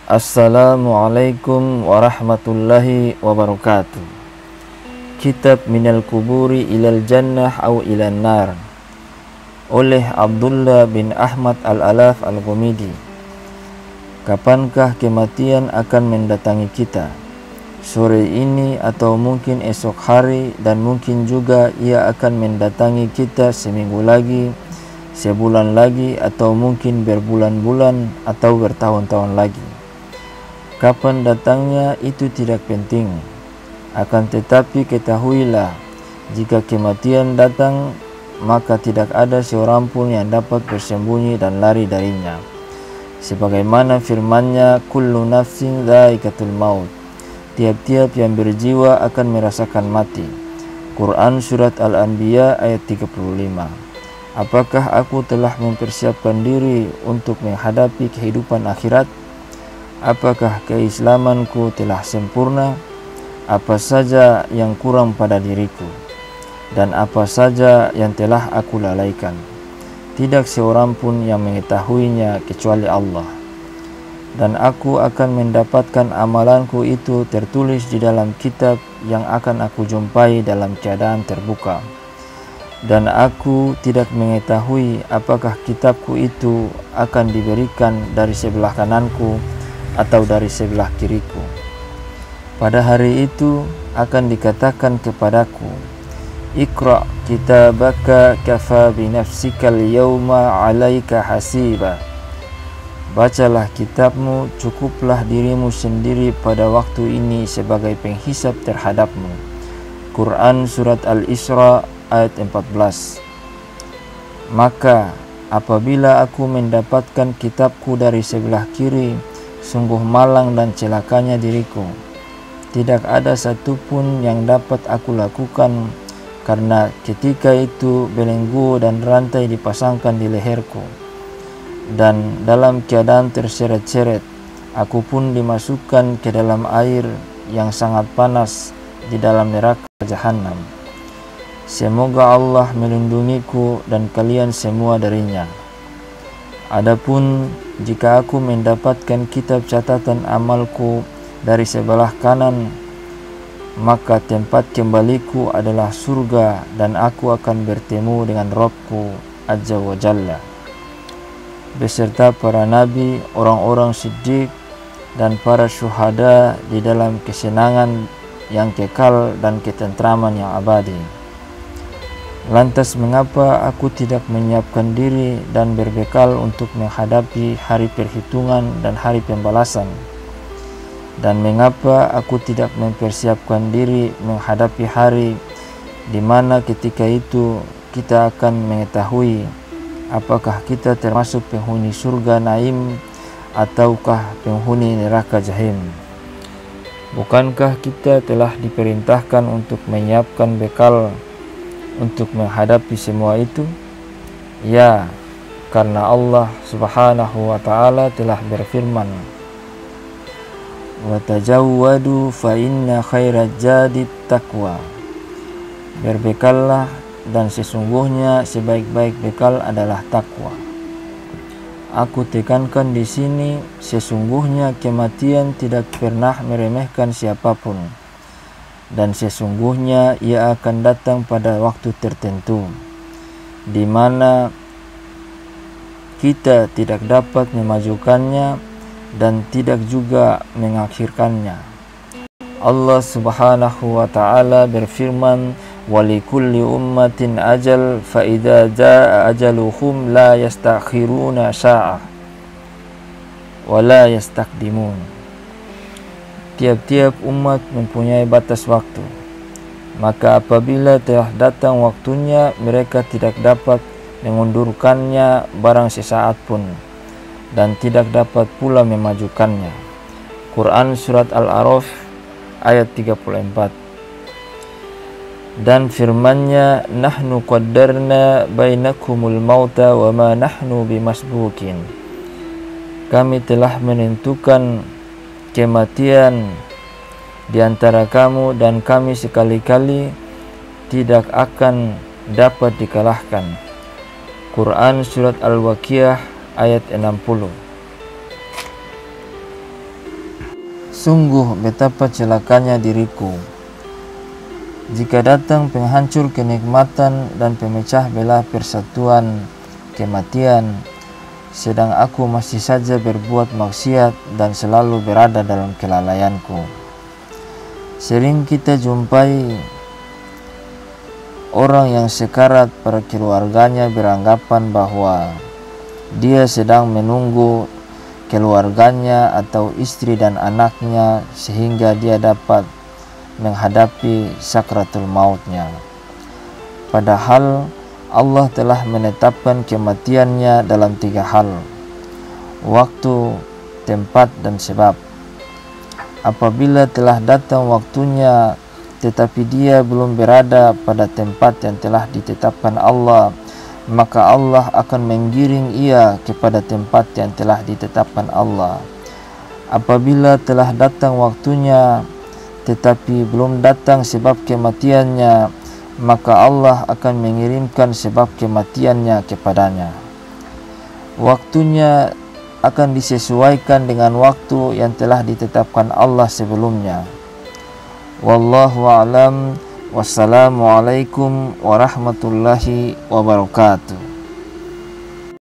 Assalamualaikum warahmatullahi wabarakatuh. Kitab Minal Kuburi Ilal Jannah au Ilan Nar oleh Abdullah bin Ahmad Al-Alaf Al-Ghumidi. Kapankah kematian akan mendatangi kita? Sore ini atau mungkin esok hari, dan mungkin juga ia akan mendatangi kita seminggu lagi, sebulan lagi, atau mungkin berbulan-bulan atau bertahun-tahun lagi. Kapan datangnya itu tidak penting. Akan tetapi ketahuilah, jika kematian datang, maka tidak ada seorang pun yang dapat bersembunyi dan lari darinya. Sebagaimana firman-Nya, kullu nafsin dha'iqatul maut. Tiap-tiap yang berjiwa akan merasakan mati. Quran Surat Al-Anbiya ayat 35. Apakah aku telah mempersiapkan diri untuk menghadapi kehidupan akhirat? Apakah keislamanku telah sempurna? Apa saja yang kurang pada diriku? Dan apa saja yang telah aku lalaikan? Tidak seorang pun yang mengetahuinya kecuali Allah. Dan aku akan mendapatkan amalanku itu tertulis di dalam kitab yang akan aku jumpai dalam keadaan terbuka. Dan aku tidak mengetahui apakah kitabku itu akan diberikan dari sebelah kananku atau dari sebelah kiriku. Pada hari itu akan dikatakan kepadaku, Iqra' kitabaka kafa binafsikal yawma 'alaika hasiba. Bacalah kitabmu, cukuplah dirimu sendiri pada waktu ini sebagai penghisap terhadapmu. Quran Surat Al-Isra ayat 14. Maka apabila aku mendapatkan kitabku dari sebelah kiri, sungguh malang dan celakanya diriku. Tidak ada satupun yang dapat aku lakukan, karena ketika itu belenggu dan rantai dipasangkan di leherku, dan dalam keadaan terseret-seret aku pun dimasukkan ke dalam air yang sangat panas di dalam neraka Jahannam. Semoga Allah melindungiku dan kalian semua darinya. Adapun jika aku mendapatkan kitab catatan amalku dari sebelah kanan, maka tempat kembaliku adalah surga, dan aku akan bertemu dengan Rabbku Azza wa Jalla beserta para nabi, orang-orang siddiq, dan para syuhada di dalam kesenangan yang kekal dan ketentraman yang abadi. Lantas mengapa aku tidak menyiapkan diri dan berbekal untuk menghadapi hari perhitungan dan hari pembalasan? Dan mengapa aku tidak mempersiapkan diri menghadapi hari di mana ketika itu kita akan mengetahui apakah kita termasuk penghuni surga Naim ataukah penghuni neraka Jahim. Bukankah kita telah diperintahkan untuk menyiapkan bekal untuk menghadapi semua itu? Ya, karena Allah Subhanahu wa ta'ala telah berfirman, wa tajawwadu fa inna khairaz zadi taqwa. Berbekallah, dan sesungguhnya sebaik-baik bekal adalah takwa. Aku tekankan di sini, sesungguhnya kematian tidak pernah meremehkan siapapun, dan sesungguhnya ia akan datang pada waktu tertentu di mana kita tidak dapat memajukannya dan tidak juga mengakhirkannya. Allah Subhanahu wa ta'ala berfirman, walikulli ummatin ajal fa idza jaa ajaluhum la yastakhiruna sa'ah wa la yastaqdimun. Tiap-tiap umat mempunyai batas waktu, maka apabila telah datang waktunya, mereka tidak dapat mengundurkannya barang sesaat pun, dan tidak dapat pula memajukannya. Quran Surat Al-A'raf ayat 34. Dan firman-Nya, nahnu qaddarna bainakumul mauta wa ma nahnu bimasbukin. Kami telah menentukan kematian di antara kamu, dan kami sekali-kali tidak akan dapat dikalahkan. Quran Surat Al-Waqiah ayat 60. Sungguh betapa celakanya diriku jika datang penghancur kenikmatan dan pemecah belah persatuan kematian, sedang aku masih saja berbuat maksiat dan selalu berada dalam kelalaianku. Sering kita jumpai orang yang sekarat pada keluarganya beranggapan bahwa dia sedang menunggu keluarganya atau istri dan anaknya sehingga dia dapat menghadapi sakratul mautnya. Padahal Allah telah menetapkan kematiannya dalam 3 hal: waktu, tempat, dan sebab. Apabila telah datang waktunya tetapi dia belum berada pada tempat yang telah ditetapkan Allah, maka Allah akan menggiring ia kepada tempat yang telah ditetapkan Allah. Apabila telah datang waktunya tetapi belum datang sebab kematiannya, maka Allah akan mengirimkan sebab kematiannya kepadanya. Waktunya akan disesuaikan dengan waktu yang telah ditetapkan Allah sebelumnya. Wallahu a'lam. Wassalamualaikum warahmatullahi wabarakatuh.